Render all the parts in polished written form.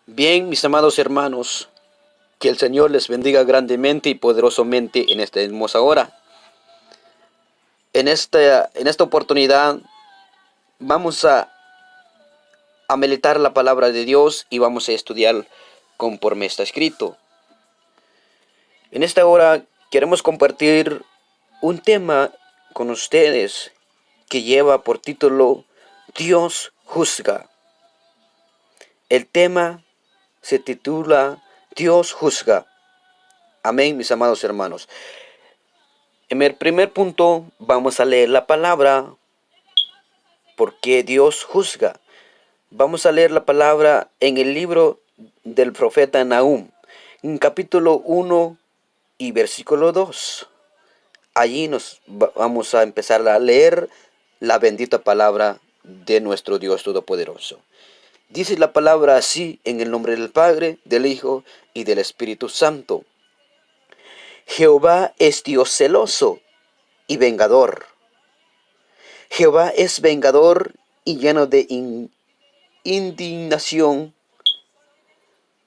Bien, mis amados hermanos, que el Señor les bendiga grandemente y poderosamente en esta hermosa hora. En esta oportunidad vamos a meditar la palabra de Dios y vamos a estudiar conforme está escrito. En esta hora queremos compartir un tema con ustedes que lleva por título Dios juzga. El tema se titula Dios juzga. Amén, mis amados hermanos. En el primer punto vamos a leer la palabra porque Dios juzga. Vamos a leer la palabra en el libro del profeta Nahum, en capítulo 1 y versículo 2. Allí vamos a empezar a leer la bendita palabra de nuestro Dios Todopoderoso. Dice la palabra así en el nombre del Padre, del Hijo y del Espíritu Santo. Jehová es Dios celoso y vengador. Jehová es vengador y lleno de indignación.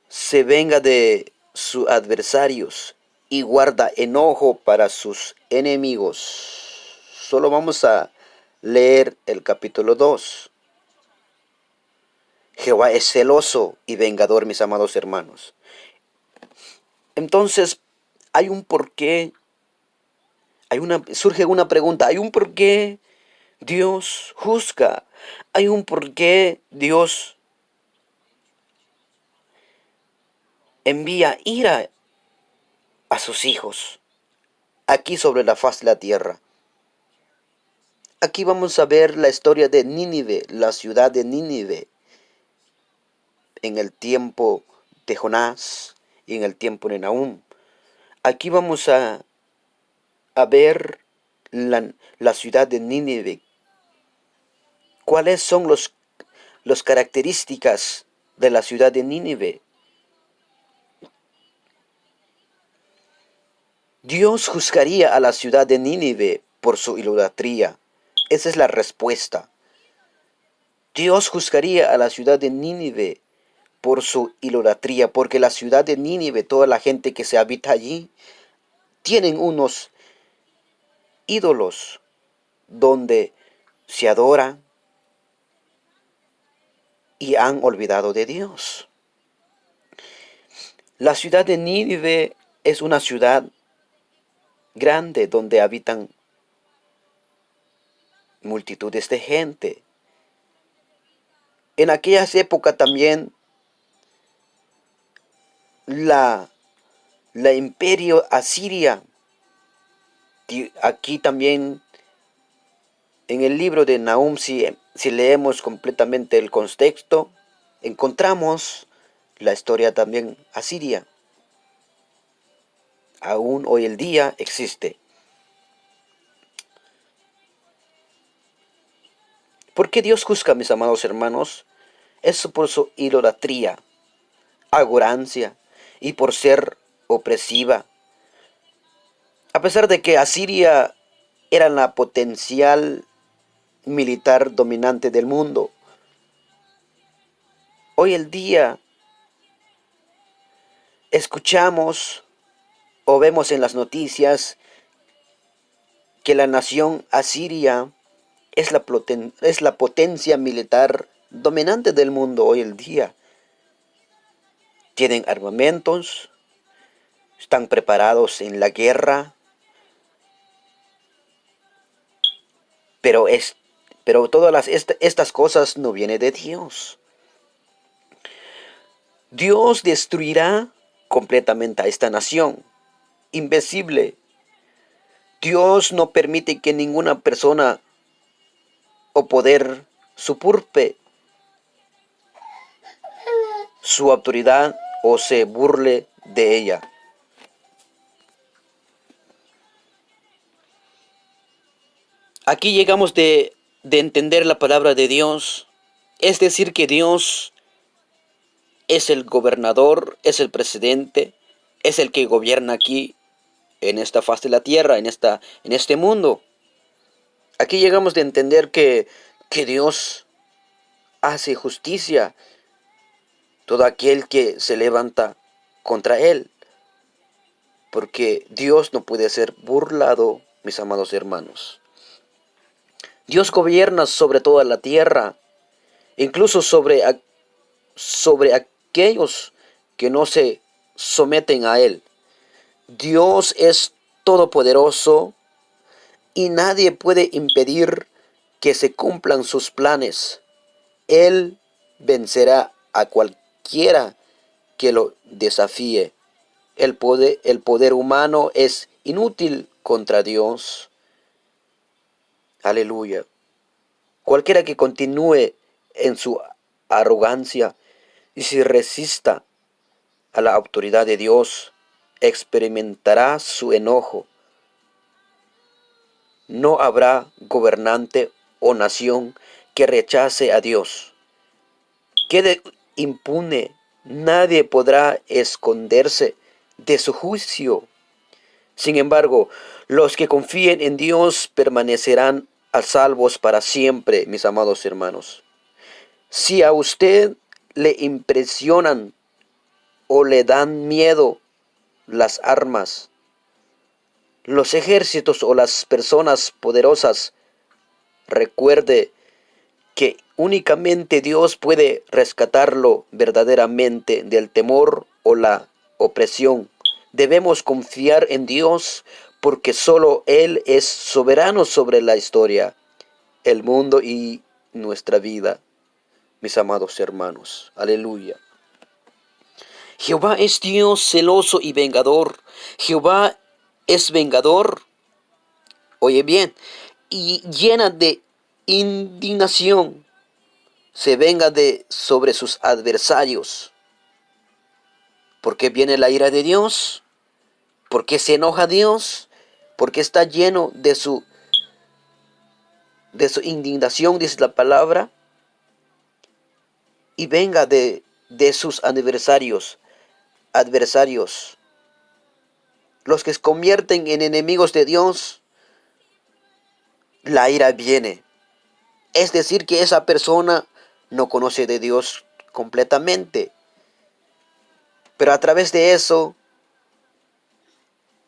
Se venga de sus adversarios y guarda enojo para sus enemigos. Solo vamos a leer el capítulo 2. Jehová es celoso y vengador, mis amados hermanos. Entonces, hay un porqué, surge una pregunta, hay un porqué Dios juzga, hay un porqué Dios envía ira a sus hijos aquí sobre la faz de la tierra. Aquí vamos a ver la historia de Nínive, la ciudad de Nínive, en el tiempo de Jonás y en el tiempo de Nahum. Aquí vamos a ver la ciudad de Nínive. ¿Cuáles son las características de la ciudad de Nínive? Dios juzgaría a la ciudad de Nínive por su idolatría. Esa es la respuesta. Dios juzgaría a la ciudad de Nínive por su idolatría, porque la ciudad de Nínive, toda la gente que se habita allí, tienen unos ídolos donde se adoran y han olvidado de Dios. La ciudad de Nínive es una ciudad grande donde habitan multitudes de gente. En aquellas épocas también la imperio asiria, aquí también en el libro de Nahum, si leemos completamente el contexto, encontramos la historia también asiria. Aún hoy el día existe. ¿Por qué Dios juzga, mis amados hermanos? Es por su idolatría, arrogancia y por ser opresiva. A pesar de que Asiria era la potencial militar dominante del mundo, hoy el día escuchamos o vemos en las noticias que la nación asiria es la potencia militar dominante del mundo hoy el día. Tienen armamentos, están preparados en la guerra, pero todas estas cosas no vienen de Dios. Dios destruirá completamente a esta nación invencible. Dios no permite que ninguna persona o poder usurpe su autoridad o se burle de ella. Aquí llegamos de entender la palabra de Dios, es decir, que Dios es el gobernador, es el presidente, es el que gobierna aquí en esta faz de la tierra, en este mundo. Aquí llegamos de entender que Dios hace justicia todo aquel que se levanta contra él, porque Dios no puede ser burlado, mis amados hermanos. Dios gobierna sobre toda la tierra, incluso sobre aquellos que no se someten a Él. Dios es todopoderoso y nadie puede impedir que se cumplan sus planes. Él vencerá a cualquiera que lo desafíe. El poder humano es inútil contra Dios. Aleluya. Cualquiera que continúe en su arrogancia y se resista a la autoridad de Dios, experimentará su enojo. No habrá gobernante o nación que rechace a Dios. Quede impune, nadie podrá esconderse de su juicio. Sin embargo, los que confíen en Dios permanecerán a salvos para siempre, mis amados hermanos. Si a usted le impresionan o le dan miedo las armas, los ejércitos o las personas poderosas, recuerde que únicamente Dios puede rescatarlo verdaderamente del temor o la opresión. Debemos confiar en Dios porque solo Él es soberano sobre la historia, el mundo y nuestra vida, mis amados hermanos. Aleluya. Jehová es Dios celoso y vengador. Jehová es vengador, oye bien, y llena de indignación. Se venga de sobre sus adversarios. ¿Por qué viene la ira de Dios? ¿Por qué se enoja Dios? Porque está lleno de su indignación, dice la palabra, y venga de sus adversarios, los que se convierten en enemigos de Dios. La ira viene. Es decir, que esa persona no conoce de Dios completamente, pero a través de eso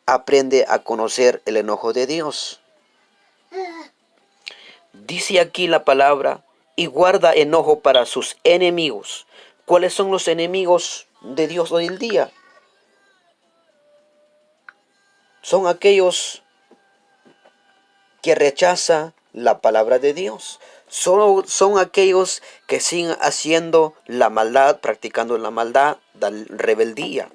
aprende a conocer el enojo de Dios. Dice aquí la palabra, y guarda enojo para sus enemigos. ¿Cuáles son los enemigos de Dios hoy en día? Son aquellos que rechazan la palabra de Dios. Son aquellos que siguen haciendo la maldad, practicando la maldad, la rebeldía.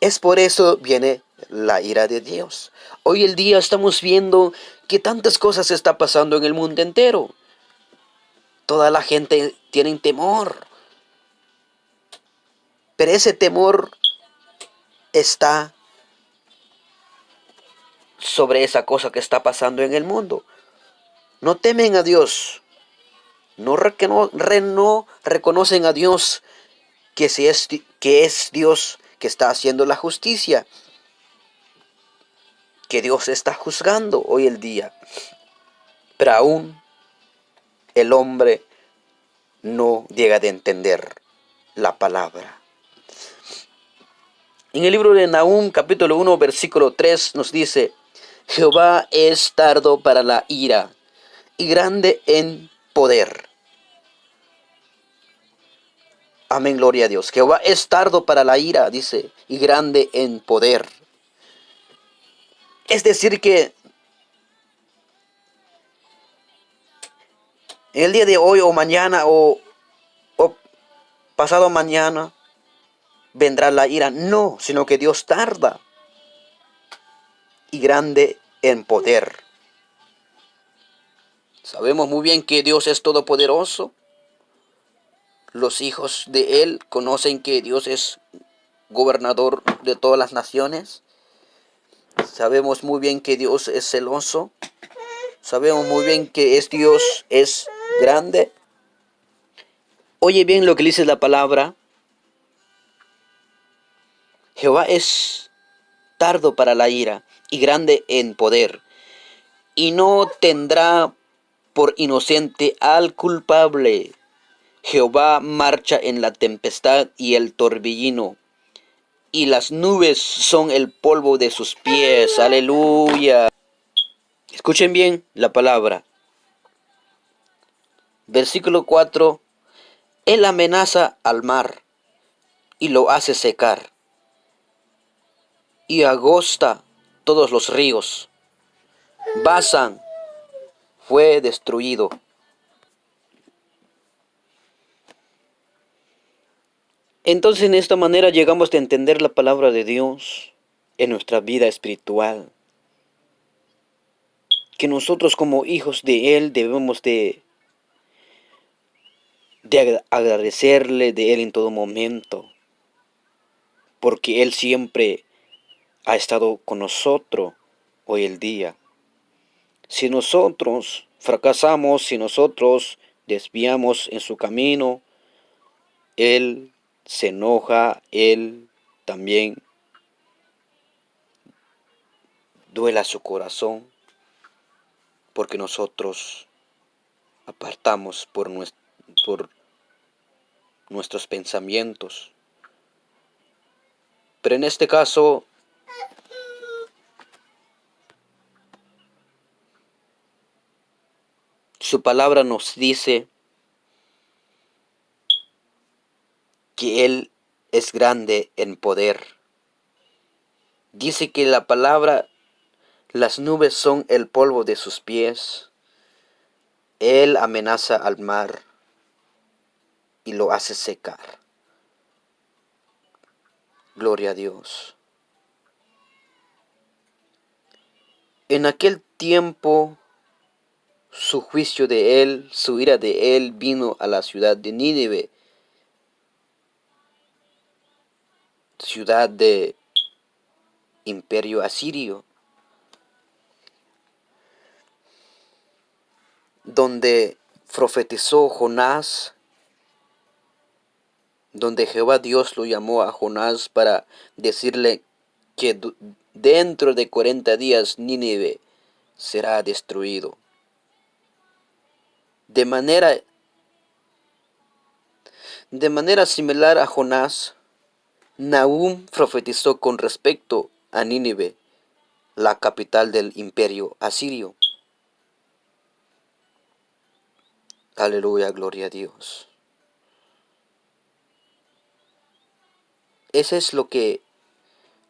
Es por eso viene la ira de Dios. Hoy el día estamos viendo que tantas cosas está pasando en el mundo entero. Toda la gente tiene temor. Pero ese temor está sobre esa cosa que está pasando en el mundo. No temen a Dios. No reconocen a Dios que es Dios que está haciendo la justicia. Que Dios está juzgando hoy el día. Pero aún el hombre no llega de entender la palabra. En el libro de Nahum, capítulo 1, versículo 3, nos dice: Jehová es tardo para la ira y grande en poder. Amén, gloria a Dios. Jehová es tardo para la ira, dice, y grande en poder. Es decir que en el día de hoy o mañana o pasado mañana vendrá la ira. No, sino que Dios tarda y grande en poder. Sabemos muy bien que Dios es todopoderoso. Los hijos de Él conocen que Dios es gobernador de todas las naciones. Sabemos muy bien que Dios es celoso. Sabemos muy bien que Dios es grande. Oye bien lo que dice la palabra. Jehová es tardo para la ira y grande en poder, y no tendrá por inocente al culpable. Jehová marcha en la tempestad y el torbellino, y las nubes son el polvo de sus pies. Aleluya. Escuchen bien la palabra. Versículo 4. Él amenaza al mar y lo hace secar, y agosta todos los ríos. Basán fue destruido. Entonces, en esta manera llegamos a entender la palabra de Dios en nuestra vida espiritual. Que nosotros como hijos de Él debemos de agradecerle de Él en todo momento. Porque Él siempre ha estado con nosotros hoy el día. Si nosotros fracasamos, si nosotros desviamos en su camino, Él se enoja, Él también duela su corazón, porque nosotros apartamos por nuestros pensamientos. Pero en este caso, su palabra nos dice que Él es grande en poder. Dice que la palabra, las nubes son el polvo de sus pies. Él amenaza al mar y lo hace secar. Gloria a Dios. En aquel tiempo, su juicio de Él, su ira de Él vino a la ciudad de Nínive, ciudad de imperio asirio, donde profetizó Jonás, donde Jehová Dios lo llamó a Jonás para decirle que dentro de 40 días Nínive será destruido. De manera similar a Jonás, Nahum profetizó con respecto a Nínive, la capital del imperio asirio. Aleluya, gloria a Dios. Eso es lo que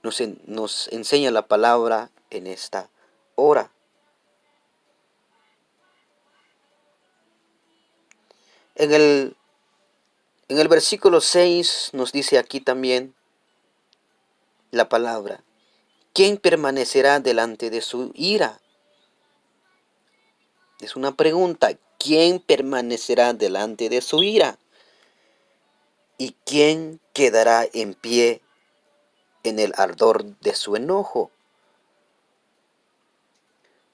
nos enseña la palabra en esta hora. En el versículo 6 nos dice aquí también la palabra: ¿quién permanecerá delante de su ira? Es una pregunta. ¿Quién permanecerá delante de su ira? ¿Y quién quedará en pie en el ardor de su enojo?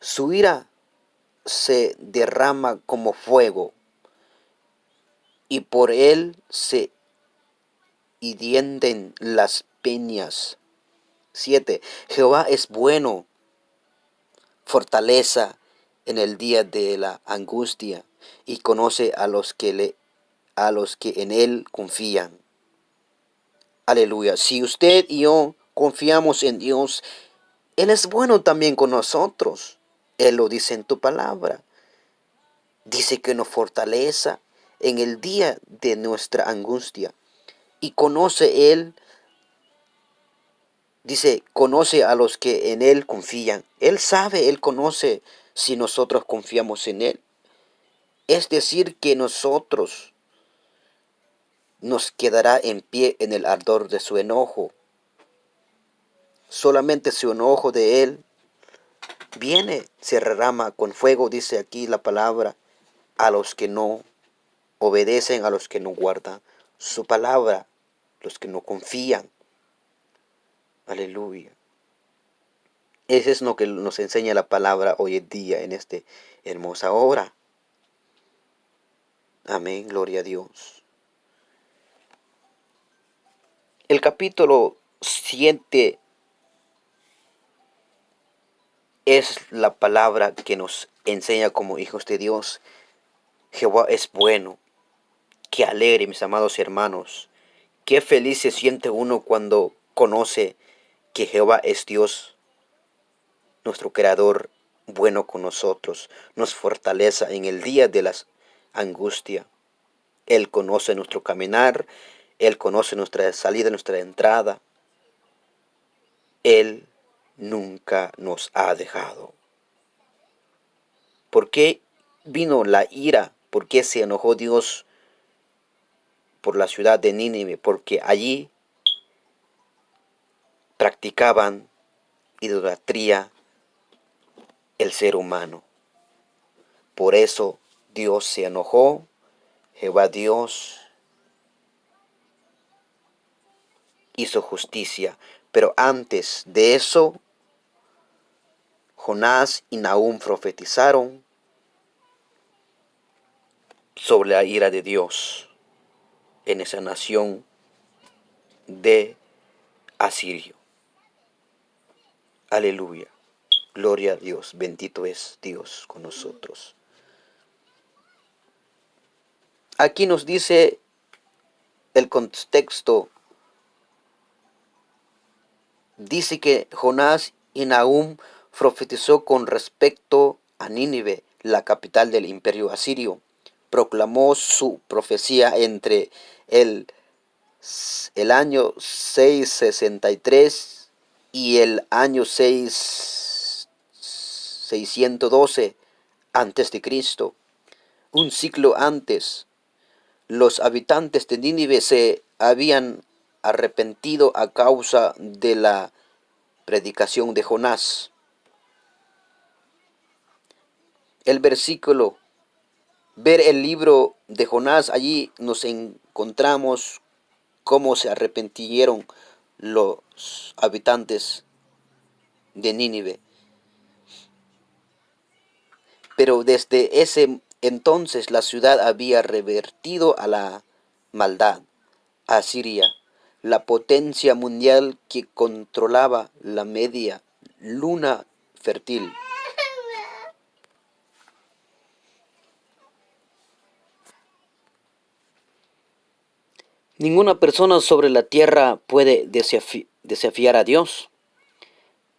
Su ira se derrama como fuego, y por él se hienden las peñas. 7. Jehová es bueno, fortaleza en el día de la angustia, y conoce a los que en él confían. Aleluya. Si usted y yo confiamos en Dios, Él es bueno también con nosotros. Él lo dice en tu palabra. Dice que nos fortaleza en el día de nuestra angustia. Y conoce Él, dice, conoce a los que en Él confían. Él sabe, Él conoce si nosotros confiamos en Él. Es decir, que nosotros nos quedará en pie en el ardor de su enojo. Solamente su enojo de Él viene, se derrama con fuego, dice aquí la palabra, a los que no obedecen, a los que no guardan su palabra, los que no confían. Aleluya. Eso es lo que nos enseña la palabra hoy en día en esta hermosa hora. Amén, gloria a Dios. El capítulo 7 es la palabra que nos enseña como hijos de Dios. Jehová es bueno. Qué alegre, mis amados hermanos. Qué feliz se siente uno cuando conoce que Jehová es Dios, nuestro Creador, bueno con nosotros, nos fortaleza en el día de la angustia. Él conoce nuestro caminar, Él conoce nuestra salida, nuestra entrada. Él nunca nos ha dejado. ¿Por qué vino la ira? ¿Por qué se enojó Dios por la ciudad de Nínive? Porque allí practicaban idolatría el ser humano. Por eso Dios se enojó, Jehová Dios hizo justicia. Pero antes de eso, Jonás y Nahum profetizaron sobre la ira de Dios en esa nación de Asirio. Aleluya. Gloria a Dios. Bendito es Dios con nosotros. Aquí nos dice el contexto. Dice que Jonás y Nahum profetizó con respecto a Nínive, la capital del imperio asirio. Proclamó su profecía entre el, el año 663 y el año 612 antes de Cristo. Un siglo antes, los habitantes de Nínive se habían arrepentido a causa de la predicación de Jonás. El versículo, ver el libro de Jonás, allí nos encontramos cómo se arrepintieron los habitantes de Nínive. Pero desde ese entonces la ciudad había revertido a la maldad. Asiria, la potencia mundial que controlaba la media luna fértil. Ninguna persona sobre la tierra puede desafiar a Dios,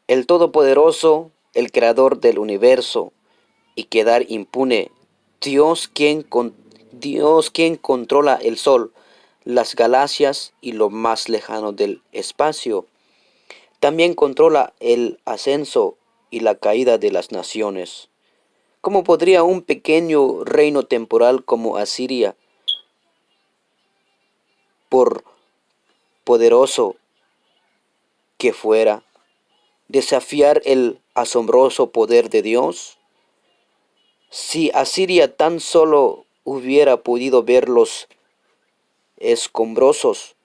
el Todopoderoso, el Creador del universo, y quedar impune. Dios quien controla el sol, las galaxias y lo más lejano del espacio. También controla el ascenso y la caída de las naciones. ¿Cómo podría un pequeño reino temporal como Asiria, por poderoso que fuera, desafiar el asombroso poder de Dios? Si Asiria tan solo hubiera podido ver los escombrosos,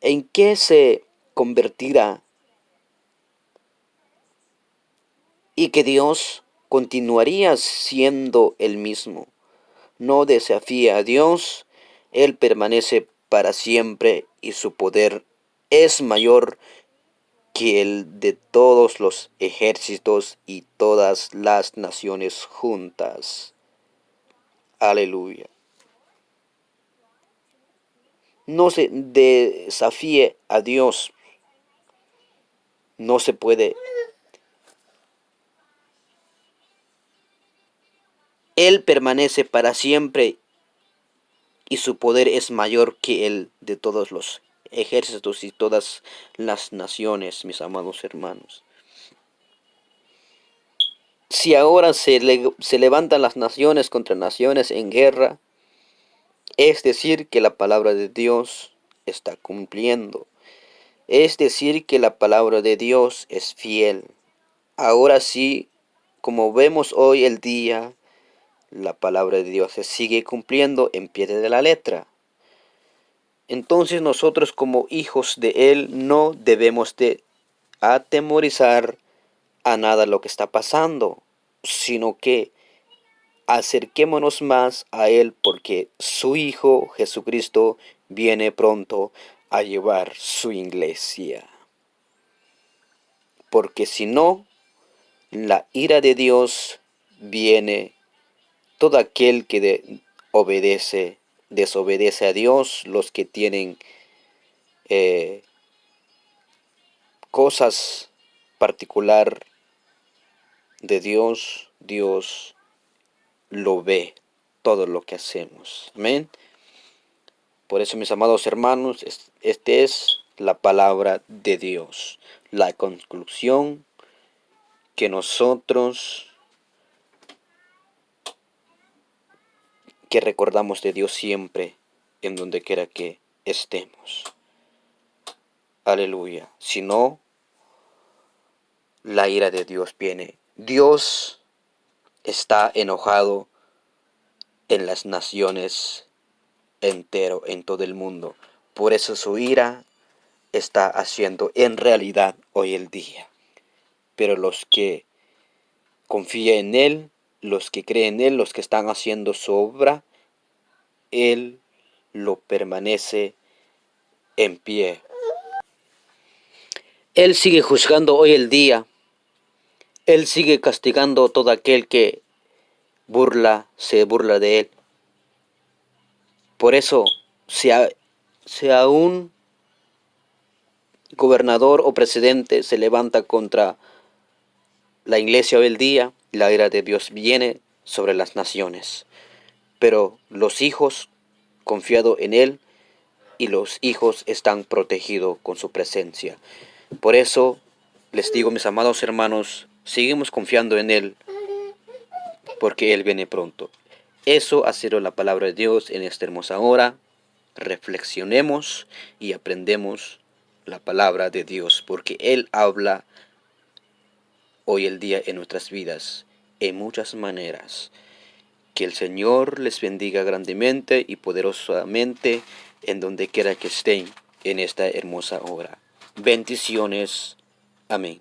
¿en qué se convertirá? Y que Dios continuaría siendo el mismo. No desafía a Dios, Él permanece para siempre y su poder es mayor que el de todos los ejércitos y todas las naciones juntas. Aleluya. No se desafíe a Dios. No se puede. Él permanece para siempre y su poder es mayor que el de todos los ejércitos y todas las naciones, mis amados hermanos. Si ahora se levantan las naciones contra naciones en guerra, es decir que la palabra de Dios está cumpliendo. Es decir que la palabra de Dios es fiel. Ahora sí, como vemos hoy el día, la palabra de Dios se sigue cumpliendo en pie de la letra. Entonces nosotros como hijos de Él no debemos de atemorizar a nada lo que está pasando, sino que acerquémonos más a Él porque su Hijo Jesucristo viene pronto a llevar su iglesia. Porque si no, la ira de Dios viene, todo aquel que obedece desobedece a Dios, los que tienen cosas particular de Dios, Dios lo ve todo lo que hacemos. Amén. Por eso, mis amados hermanos, esta es la palabra de Dios. La conclusión que nosotros que recordamos de Dios siempre, en donde quiera que estemos. Aleluya. Si no, la ira de Dios viene. Dios está enojado en las naciones entero, en todo el mundo. Por eso su ira está haciendo en realidad hoy el día. Pero los que confían en Él, los que creen en Él, los que están haciendo su obra, Él lo permanece en pie. Él sigue juzgando hoy el día. Él sigue castigando a todo aquel que se burla de Él. Por eso, si a un gobernador o presidente se levanta contra la iglesia hoy el día, la ira de Dios viene sobre las naciones. Pero los hijos confiado en Él y los hijos están protegidos con su presencia. Por eso les digo, mis amados hermanos, seguimos confiando en Él porque Él viene pronto. Eso ha sido la palabra de Dios en esta hermosa hora. Reflexionemos y aprendemos la palabra de Dios porque Él habla hoy el día en nuestras vidas en muchas maneras. Que el Señor les bendiga grandemente y poderosamente en donde quiera que estén en esta hermosa hora. Bendiciones. Amén.